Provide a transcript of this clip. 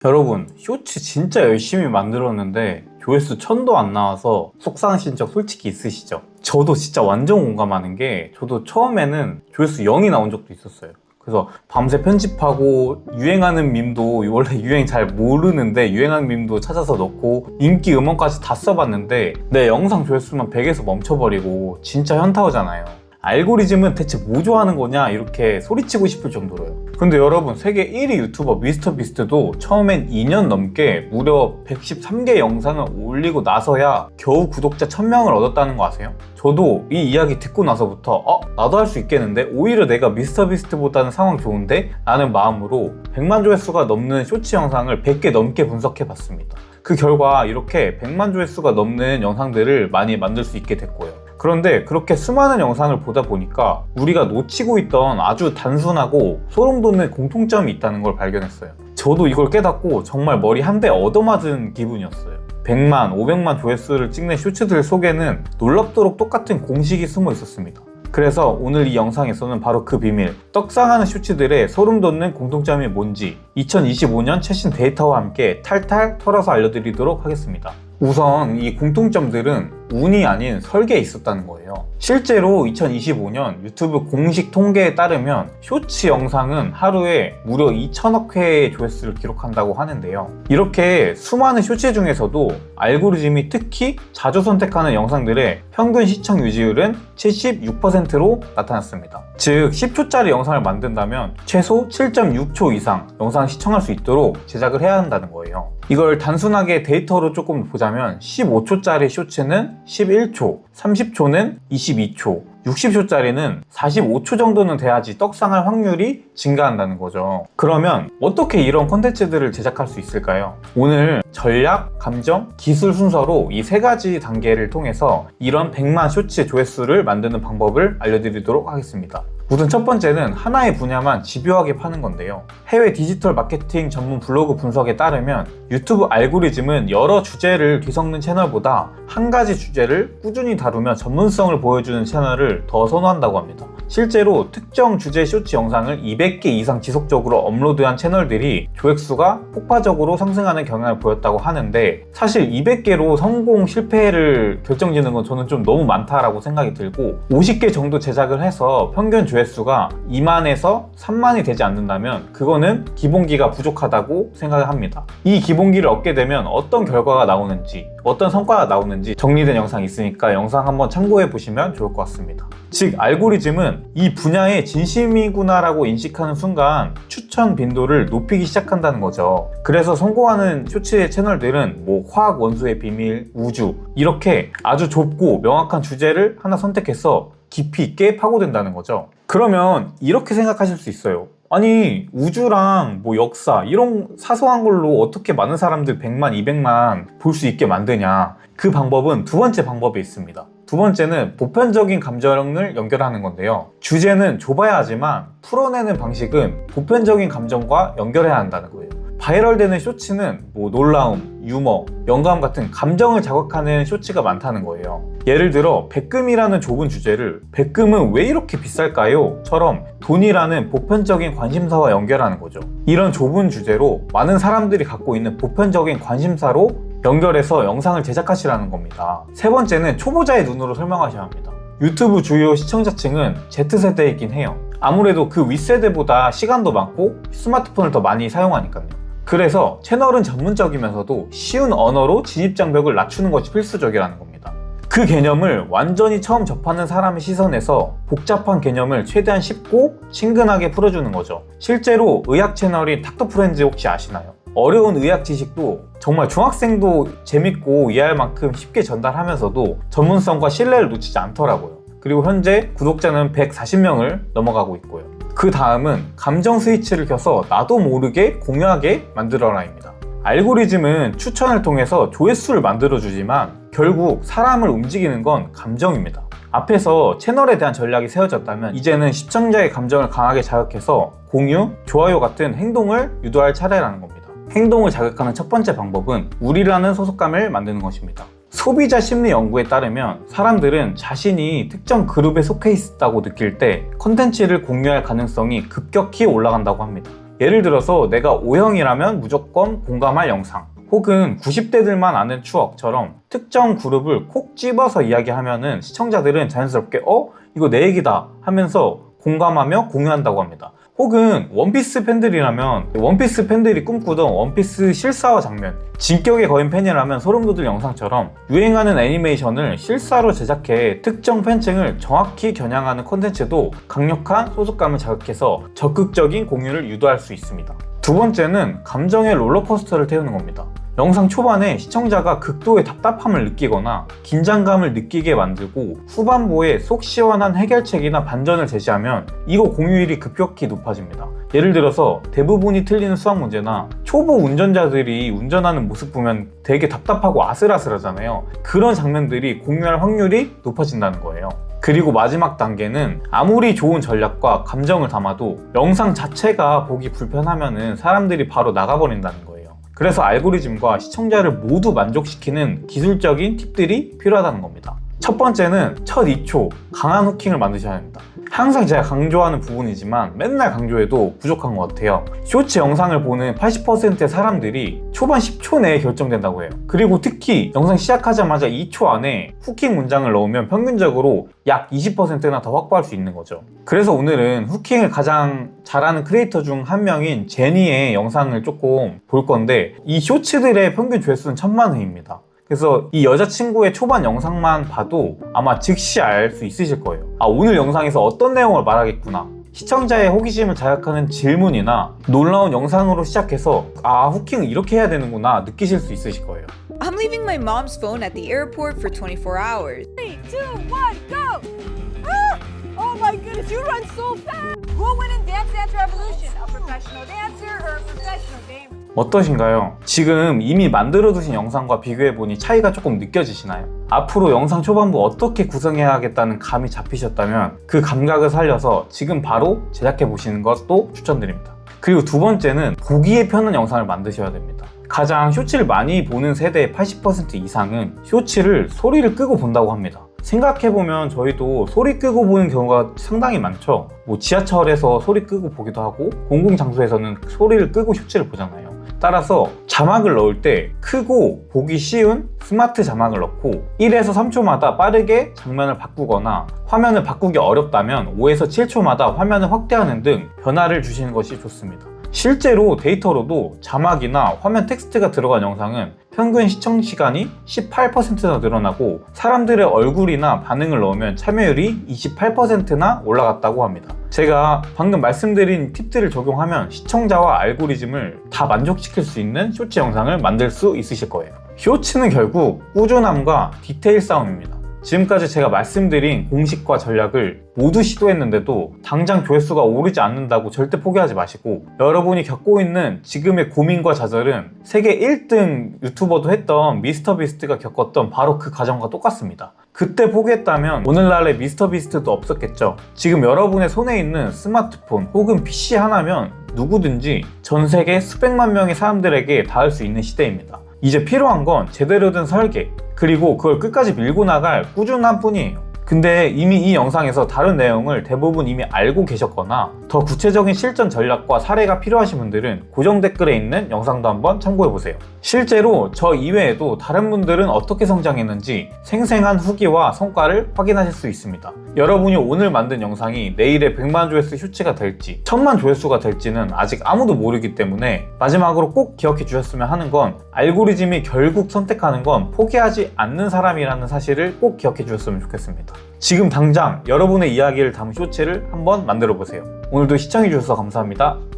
여러분, 쇼츠 진짜 열심히 만들었는데 조회수 1000도 안 나와서 속상하신 적 솔직히 있으시죠? 저도 진짜 완전 공감하는 게, 저도 처음에는 조회수 0이 나온 적도 있었어요. 그래서 밤새 편집하고 유행하는 밈도, 원래 유행 잘 모르는데 유행하는 밈도 찾아서 넣고 인기 음원까지 다 써봤는데 내 영상 조회수만 100에서 멈춰버리고 진짜 현타오잖아요. 알고리즘은 대체 뭐 좋아하는 거냐 이렇게 소리치고 싶을 정도로요. 근데 여러분, 세계 1위 유튜버 미스터 비스트도 처음엔 2년 넘게 무려 113개 영상을 올리고 나서야 겨우 구독자 1000명을 얻었다는 거 아세요? 저도 이 이야기 듣고 나서부터 나도 할 수 있겠는데? 오히려 내가 미스터 비스트보다는 상황 좋은데? 라는 마음으로 100만 조회수가 넘는 쇼츠 영상을 100개 넘게 분석해 봤습니다. 그 결과 이렇게 100만 조회수가 넘는 영상들을 많이 만들 수 있게 됐고요. 그런데 그렇게 수많은 영상을 보다 보니까 우리가 놓치고 있던 아주 단순하고 소름 돋는 공통점이 있다는 걸 발견했어요. 저도 이걸 깨닫고 정말 머리 한 대 얻어맞은 기분이었어요. 100만, 500만 조회수를 찍는 쇼츠들 속에는 놀랍도록 똑같은 공식이 숨어 있었습니다. 그래서 오늘 이 영상에서는 바로 그 비밀, 떡상하는 쇼츠들의 소름 돋는 공통점이 뭔지 2025년 최신 데이터와 함께 탈탈 털어서 알려드리도록 하겠습니다. 우선 이 공통점들은 운이 아닌 설계에 있었다는 거예요. 실제로 2025년 유튜브 공식 통계에 따르면 쇼츠 영상은 하루에 무려 2000억 회의 조회수를 기록한다고 하는데요. 이렇게 수많은 쇼츠 중에서도 알고리즘이 특히 자주 선택하는 영상들의 평균 시청 유지율은 76%로 나타났습니다. 즉 10초짜리 영상을 만든다면 최소 7.6초 이상 영상 시청할 수 있도록 제작을 해야 한다는 거예요. 이걸 단순하게 데이터로 조금 보자면 15초짜리 쇼츠는 11초, 30초는 22초, 60초짜리는 45초 정도는 돼야지 떡상할 확률이 증가한다는 거죠. 그러면 어떻게 이런 콘텐츠들을 제작할 수 있을까요? 오늘 전략, 감정, 기술 순서로 이 세 가지 단계를 통해서 이런 100만 쇼츠 조회수를 만드는 방법을 알려드리도록 하겠습니다. 우선 첫 번째는 하나의 분야만 집요하게 파는 건데요. 해외 디지털 마케팅 전문 블로그 분석에 따르면 유튜브 알고리즘은 여러 주제를 뒤섞는 채널보다 한 가지 주제를 꾸준히 다루며 전문성을 보여주는 채널을 더 선호한다고 합니다. 실제로 특정 주제 쇼츠 영상을 200개 이상 지속적으로 업로드한 채널들이 조회수가 폭발적으로 상승하는 경향을 보였다고 하는데, 사실 200개로 성공 실패를 결정지는 건 저는 좀 너무 많다라고 생각이 들고, 50개 정도 제작을 해서 평균 조회수가 2만에서 3만이 되지 않는다면 그거는 기본기가 부족하다고 생각을 합니다. 이 기본기를 얻게 되면 어떤 결과가 나오는지, 어떤 성과가 나오는지 정리된 영상이 있으니까 영상 한번 참고해 보시면 좋을 것 같습니다. 즉 알고리즘은 이 분야의 진심이구나 라고 인식하는 순간 추천 빈도를 높이기 시작한다는 거죠. 그래서 성공하는 쇼츠의 채널들은 화학 원소의 비밀, 우주, 이렇게 아주 좁고 명확한 주제를 하나 선택해서 깊이 있게 파고든다는 거죠. 그러면 이렇게 생각하실 수 있어요. 아니, 우주랑 역사 이런 사소한 걸로 어떻게 많은 사람들 100만, 200만 볼 수 있게 만드냐. 그 방법은 두 번째 방법이 있습니다. 두 번째는 보편적인 감정을 연결하는 건데요. 주제는 좁아야 하지만 풀어내는 방식은 보편적인 감정과 연결해야 한다는 거예요. 바이럴되는 쇼츠는 놀라움, 유머, 영감 같은 감정을 자극하는 쇼츠가 많다는 거예요. 예를 들어 백금이라는 좁은 주제를 백금은 왜 이렇게 비쌀까요? 처럼 돈이라는 보편적인 관심사와 연결하는 거죠. 이런 좁은 주제로 많은 사람들이 갖고 있는 보편적인 관심사로 연결해서 영상을 제작하시라는 겁니다. 세 번째는 초보자의 눈으로 설명하셔야 합니다. 유튜브 주요 시청자층은 Z세대이긴 해요. 아무래도 그 윗세대보다 시간도 많고 스마트폰을 더 많이 사용하니까요. 그래서 채널은 전문적이면서도 쉬운 언어로 진입장벽을 낮추는 것이 필수적이라는 겁니다. 그 개념을 완전히 처음 접하는 사람의 시선에서 복잡한 개념을 최대한 쉽고 친근하게 풀어주는 거죠. 실제로 의학 채널인 닥터프렌즈 혹시 아시나요? 어려운 의학 지식도 정말 중학생도 재밌고 이해할 만큼 쉽게 전달하면서도 전문성과 신뢰를 놓치지 않더라고요. 그리고 현재 구독자는 140명을 넘어가고 있고요. 그 다음은 감정 스위치를 켜서 나도 모르게 공유하게 만들어라입니다. 알고리즘은 추천을 통해서 조회수를 만들어주지만 결국 사람을 움직이는 건 감정입니다. 앞에서 채널에 대한 전략이 세워졌다면 이제는 시청자의 감정을 강하게 자극해서 공유, 좋아요 같은 행동을 유도할 차례라는 겁니다. 행동을 자극하는 첫 번째 방법은 우리라는 소속감을 만드는 것입니다. 소비자 심리 연구에 따르면 사람들은 자신이 특정 그룹에 속해 있다고 느낄 때 컨텐츠를 공유할 가능성이 급격히 올라간다고 합니다. 예를 들어서 내가 O형이라면 무조건 공감할 영상, 혹은 90대들만 아는 추억처럼 특정 그룹을 콕 집어서 이야기하면은 시청자들은 자연스럽게 이거 내 얘기다 하면서 공감하며 공유한다고 합니다. 혹은 원피스 팬들이라면 원피스 팬들이 꿈꾸던 원피스 실사화 장면, 진격의 거인 팬이라면 소름 돋을 영상처럼 유행하는 애니메이션을 실사로 제작해 특정 팬층을 정확히 겨냥하는 콘텐츠도 강력한 소속감을 자극해서 적극적인 공유를 유도할 수 있습니다. 두 번째는 감정의 롤러코스터를 태우는 겁니다. 영상 초반에 시청자가 극도의 답답함을 느끼거나 긴장감을 느끼게 만들고 후반부에 속 시원한 해결책이나 반전을 제시하면 이거 공유율이 급격히 높아집니다. 예를 들어서 대부분이 틀리는 수학 문제나 초보 운전자들이 운전하는 모습 보면 되게 답답하고 아슬아슬하잖아요. 그런 장면들이 공유할 확률이 높아진다는 거예요. 그리고 마지막 단계는 아무리 좋은 전략과 감정을 담아도 영상 자체가 보기 불편하면 사람들이 바로 나가버린다는 거예요. 그래서 알고리즘과 시청자를 모두 만족시키는 기술적인 팁들이 필요하다는 겁니다. 첫 번째는 첫 2초 강한 후킹을 만드셔야 합니다. 항상 제가 강조하는 부분이지만 맨날 강조해도 부족한 것 같아요. 쇼츠 영상을 보는 80%의 사람들이 초반 10초 내에 결정된다고 해요. 그리고 특히 영상 시작하자마자 2초 안에 후킹 문장을 넣으면 평균적으로 약 20%나 더 확보할 수 있는 거죠. 그래서 오늘은 후킹을 가장 잘하는 크리에이터 중 한 명인 제니의 영상을 조금 볼 건데, 이 쇼츠들의 평균 조회수는 1000만 회입니다. 그래서 이 여자친구의 초반 영상만 봐도 아마 즉시 알 수 있으실 거예요. 오늘 영상에서 어떤 내용을 말하겠구나, 시청자의 호기심을 자극하는 질문이나 놀라운 영상으로 시작해서 후킹을 이렇게 해야 되는구나 느끼실 수 있으실 거예요. I'm leaving my mom's phone at the airport for 24 hours. 3, 2, 1, go! Oh my goodness, you run so fast! Who will win in Dance Dance Revolution? A professional dancer or a professional gamer? 어떠신가요? 지금 이미 만들어두신 영상과 비교해보니 차이가 조금 느껴지시나요? 앞으로 영상 초반부 어떻게 구성해야겠다는 감이 잡히셨다면 그 감각을 살려서 지금 바로 제작해보시는 것도 추천드립니다. 그리고 두 번째는 보기에 편한 영상을 만드셔야 됩니다. 가장 쇼츠를 많이 보는 세대의 80% 이상은 쇼츠를 소리를 끄고 본다고 합니다. 생각해보면 저희도 소리 끄고 보는 경우가 상당히 많죠. 지하철에서 소리 끄고 보기도 하고 공공장소에서는 소리를 끄고 쇼츠를 보잖아요. 따라서 자막을 넣을 때 크고 보기 쉬운 스마트 자막을 넣고 1에서 3초마다 빠르게 장면을 바꾸거나 화면을 바꾸기 어렵다면 5에서 7초마다 화면을 확대하는 등 변화를 주시는 것이 좋습니다. 실제로 데이터로도 자막이나 화면 텍스트가 들어간 영상은 평균 시청 시간이 18%나 늘어나고 사람들의 얼굴이나 반응을 넣으면 참여율이 28%나 올라갔다고 합니다. 제가 방금 말씀드린 팁들을 적용하면 시청자와 알고리즘을 다 만족시킬 수 있는 쇼츠 영상을 만들 수 있으실 거예요. 쇼츠는 결국 꾸준함과 디테일 싸움입니다. 지금까지 제가 말씀드린 공식과 전략을 모두 시도했는데도 당장 조회수가 오르지 않는다고 절대 포기하지 마시고, 여러분이 겪고 있는 지금의 고민과 좌절은 세계 1등 유튜버도 했던 미스터비스트가 겪었던 바로 그 과정과 똑같습니다. 그때 포기했다면 오늘날의 미스터비스트도 없었겠죠. 지금 여러분의 손에 있는 스마트폰 혹은 PC 하나면 누구든지 전 세계 수백만 명의 사람들에게 닿을 수 있는 시대입니다. 이제 필요한 건 제대로 된 설계, 그리고 그걸 끝까지 밀고 나갈 꾸준함 뿐이에요. 근데 이미 이 영상에서 다른 내용을 대부분 이미 알고 계셨거나 더 구체적인 실전 전략과 사례가 필요하신 분들은 고정 댓글에 있는 영상도 한번 참고해보세요. 실제로 저 이외에도 다른 분들은 어떻게 성장했는지 생생한 후기와 성과를 확인하실 수 있습니다. 여러분이 오늘 만든 영상이 내일의 100만 조회수 쇼츠가 될지 1000만 조회수가 될지는 아직 아무도 모르기 때문에 마지막으로 꼭 기억해 주셨으면 하는 건, 알고리즘이 결국 선택하는 건 포기하지 않는 사람이라는 사실을 꼭 기억해 주셨으면 좋겠습니다. 지금 당장 여러분의 이야기를 담은 쇼츠를 한번 만들어 보세요. 오늘도 시청해 주셔서 감사합니다.